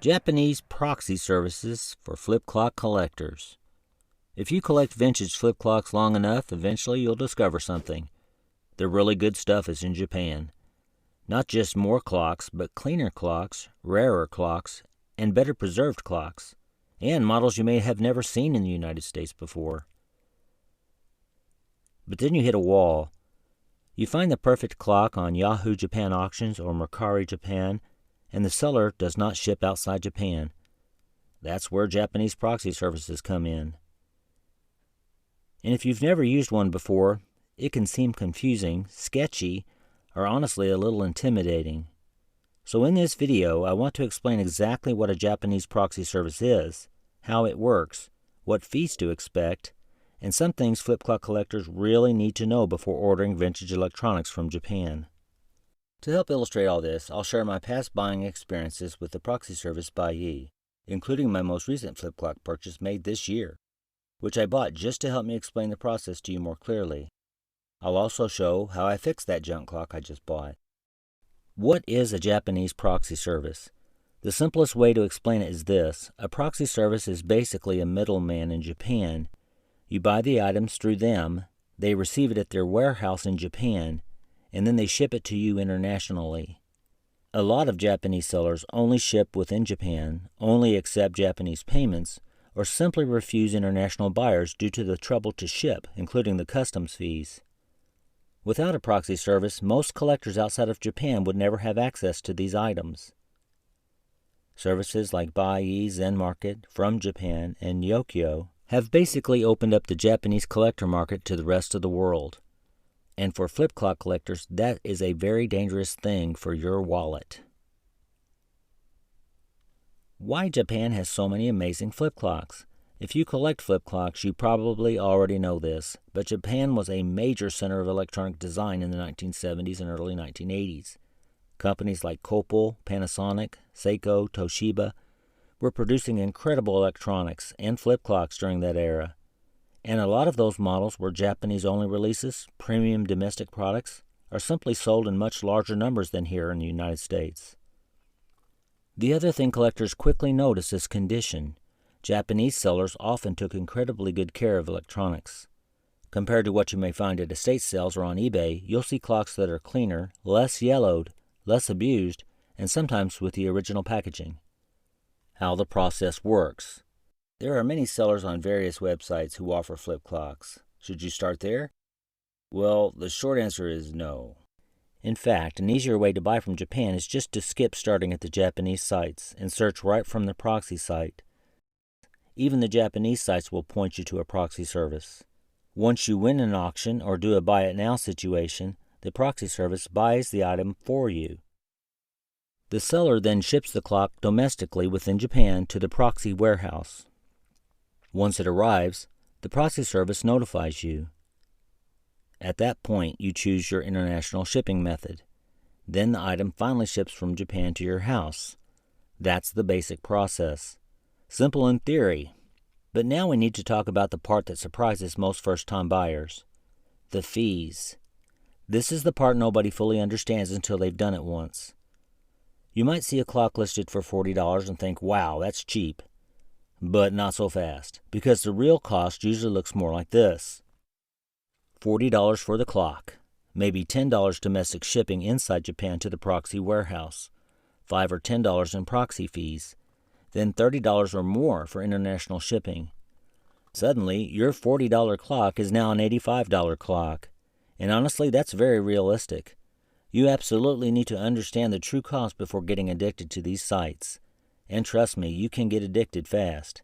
Japanese proxy services for flip clock collectors. If you collect vintage flip clocks long enough, eventually you'll discover something. The really good stuff is in Japan. Not just more clocks, but cleaner clocks, rarer clocks, and better preserved clocks, and models you may have never seen in the United States before. But then you hit a wall. You find the perfect clock on Yahoo Japan Auctions or Mercari Japan, and the seller does not ship outside Japan. That's where Japanese proxy services come in. And if you've never used one before, it can seem confusing, sketchy, or honestly a little intimidating. So in this video, I want to explain exactly what a Japanese proxy service is, how it works, what fees to expect, and some things flip clock collectors really need to know before ordering vintage electronics from Japan. To help illustrate all this, I'll share my past buying experiences with the proxy service Buyee, including my most recent flip clock purchase made this year, which I bought just to help me explain the process to you more clearly. I'll also show how I fixed that junk clock I just bought. What is a Japanese proxy service? The simplest way to explain it is this. A proxy service is basically a middleman in Japan. You buy the items through them, they receive it at their warehouse in Japan, and then they ship it to you internationally. A lot of Japanese sellers only ship within Japan, only accept Japanese payments, or simply refuse international buyers due to the trouble to ship, including the customs fees. Without a proxy service, most collectors outside of Japan would never have access to these items. Services like Buyee, Zen Market, From Japan, and Yokyo have basically opened up the Japanese collector market to the rest of the world. And for flip clock collectors, that is a very dangerous thing for your wallet. Why Japan has so many amazing flip clocks? If you collect flip clocks, you probably already know this, but Japan was a major center of electronic design in the 1970s and early 1980s. Companies like COPAL, Panasonic, Seiko, Toshiba were producing incredible electronics and flip clocks during that era. And a lot of those models were Japanese-only releases, premium domestic products, or simply sold in much larger numbers than here in the United States. The other thing collectors quickly notice is condition. Japanese sellers often took incredibly good care of electronics. Compared to what you may find at estate sales or on eBay, you'll see clocks that are cleaner, less yellowed, less abused, and sometimes with the original packaging. How the process works. There are many sellers on various websites who offer flip clocks. Should you start there? Well, the short answer is no. In fact, an easier way to buy from Japan is just to skip starting at the Japanese sites and search right from the proxy site. Even the Japanese sites will point you to a proxy service. Once you win an auction or do a buy it now situation, the proxy service buys the item for you. The seller then ships the clock domestically within Japan to the proxy warehouse. Once it arrives, the proxy service notifies you. At that point, you choose your international shipping method. Then the item finally ships from Japan to your house. That's the basic process. Simple in theory. But now we need to talk about the part that surprises most first-time buyers. The fees. This is the part nobody fully understands until they've done it once. You might see a clock listed for $40 and think, wow, that's cheap. But not so fast, because the real cost usually looks more like this. $40 for the clock, maybe $10 domestic shipping inside Japan to the proxy warehouse, $5 or $10 in proxy fees, then $30 or more for international shipping. Suddenly, your $40 clock is now an $85 clock, and honestly, that's very realistic. You absolutely need to understand the true cost before getting addicted to these sites. And trust me, you can get addicted fast.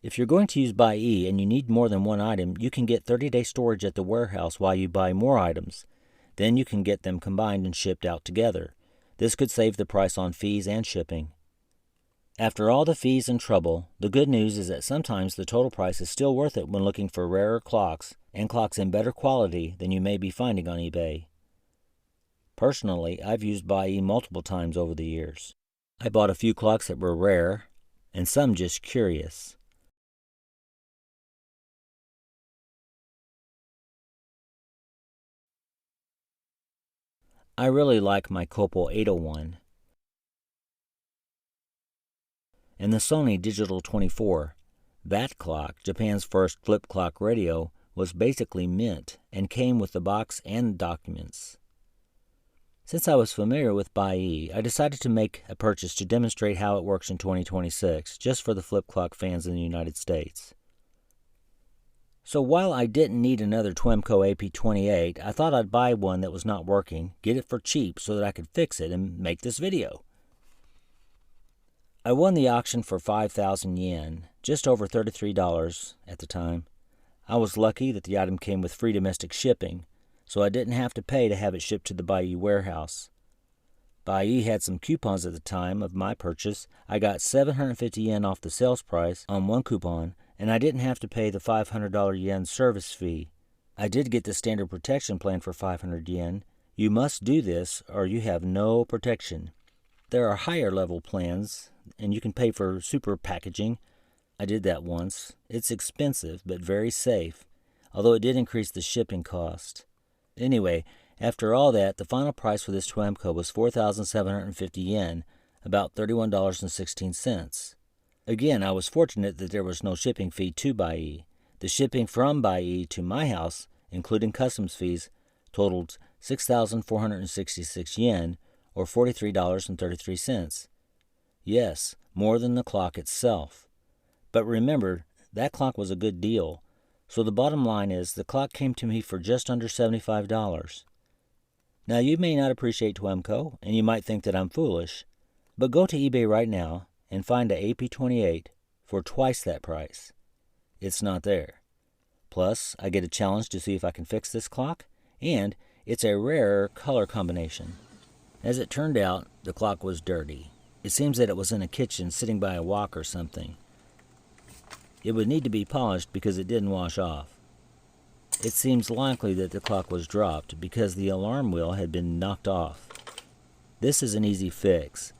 If you're going to use Buyee and you need more than one item, you can get 30-day storage at the warehouse while you buy more items. Then you can get them combined and shipped out together. This could save the price on fees and shipping. After all the fees and trouble, the good news is that sometimes the total price is still worth it when looking for rarer clocks and clocks in better quality than you may be finding on eBay. Personally, I've used Buyee multiple times over the years. I bought a few clocks that were rare, and some just curious. I really like my COPAL 801. and the Sony Digital 24. That clock, Japan's first flip clock radio, was basically mint and came with the box and documents. Since I was familiar with Buyee, I decided to make a purchase to demonstrate how it works in 2026, just for the flip clock fans in the United States. So while I didn't need another TWEMCO AP-28, I thought I'd buy one that was not working, get it for cheap so that I could fix it and make this video. I won the auction for 5,000 yen, just over $33 at the time. I was lucky that the item came with free domestic shipping, so I didn't have to pay to have it shipped to the Buyee warehouse. Buyee had some coupons at the time of my purchase. I got 750 yen off the sales price on one coupon, and I didn't have to pay the 500 yen service fee. I did get the standard protection plan for 500 yen. You must do this or you have no protection. There are higher level plans, and you can pay for super packaging. I did that once. It's expensive, but very safe, although it did increase the shipping cost. Anyway, after all that, the final price for this TWEMCO was 4,750 yen, about $31.16. Again, I was fortunate that there was no shipping fee to Buyee. The shipping from Buyee to my house, including customs fees, totaled 6,466 yen, or $43.33. Yes, more than the clock itself. But remember, that clock was a good deal. So the bottom line is the clock came to me for just under $75. Now you may not appreciate TWEMCO, and you might think that I'm foolish, but go to eBay right now and find a AP-28 for twice that price. It's not there. Plus, I get a challenge to see if I can fix this clock, and it's a rare color combination. As it turned out, the clock was dirty. It seems that it was in a kitchen sitting by a wok or something. It would need to be polished because it didn't wash off. It seems likely that the clock was dropped because the alarm wheel had been knocked off. This is an easy fix.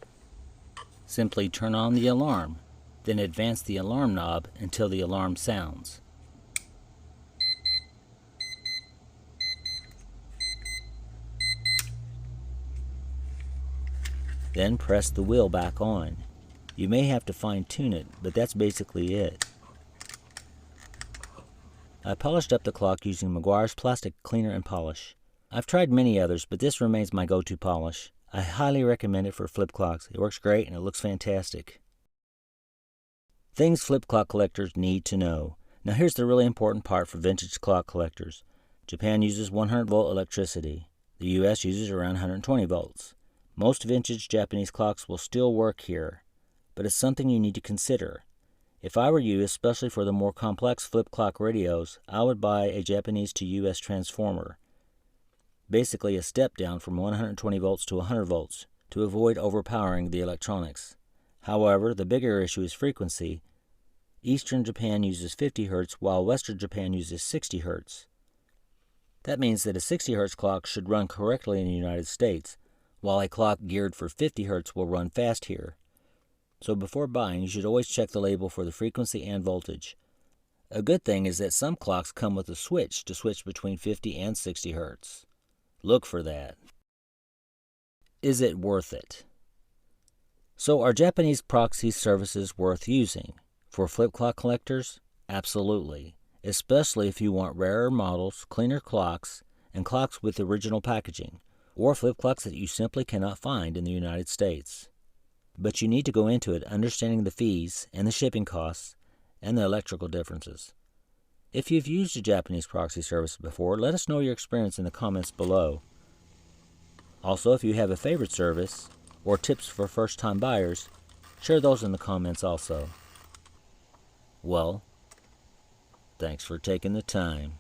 Simply turn on the alarm, then advance the alarm knob until the alarm sounds. Then press the wheel back on. You may have to fine-tune it, but that's basically it. I polished up the clock using Meguiar's plastic cleaner and polish. I've tried many others, but this remains my go-to polish. I highly recommend it for flip clocks. It works great and it looks fantastic. Things flip clock collectors need to know. Now here's the really important part for vintage clock collectors. Japan uses 100-volt electricity. The US uses around 120 volts. Most vintage Japanese clocks will still work here, but it's something you need to consider. If I were you, especially for the more complex flip clock radios, I would buy a Japanese to US transformer. Basically a step down from 120 volts to 100 volts to avoid overpowering the electronics. However, the bigger issue is frequency. Eastern Japan uses 50 Hz while Western Japan uses 60 Hz. That means that a 60 Hz clock should run correctly in the United States, while a clock geared for 50 Hz will run fast here. So before buying, you should always check the label for the frequency and voltage. A good thing is that some clocks come with a switch to switch between 50 and 60 Hz. Look for that. Is it worth it? So are Japanese proxy services worth using? For flip clock collectors? Absolutely. Especially if you want rarer models, cleaner clocks, and clocks with original packaging, or flip clocks that you simply cannot find in the United States. But you need to go into it understanding the fees and the shipping costs and the electrical differences. If you've used a Japanese proxy service before, let us know your experience in the comments below. Also, if you have a favorite service or tips for first-time buyers, share those in the comments also. Well, thanks for taking the time.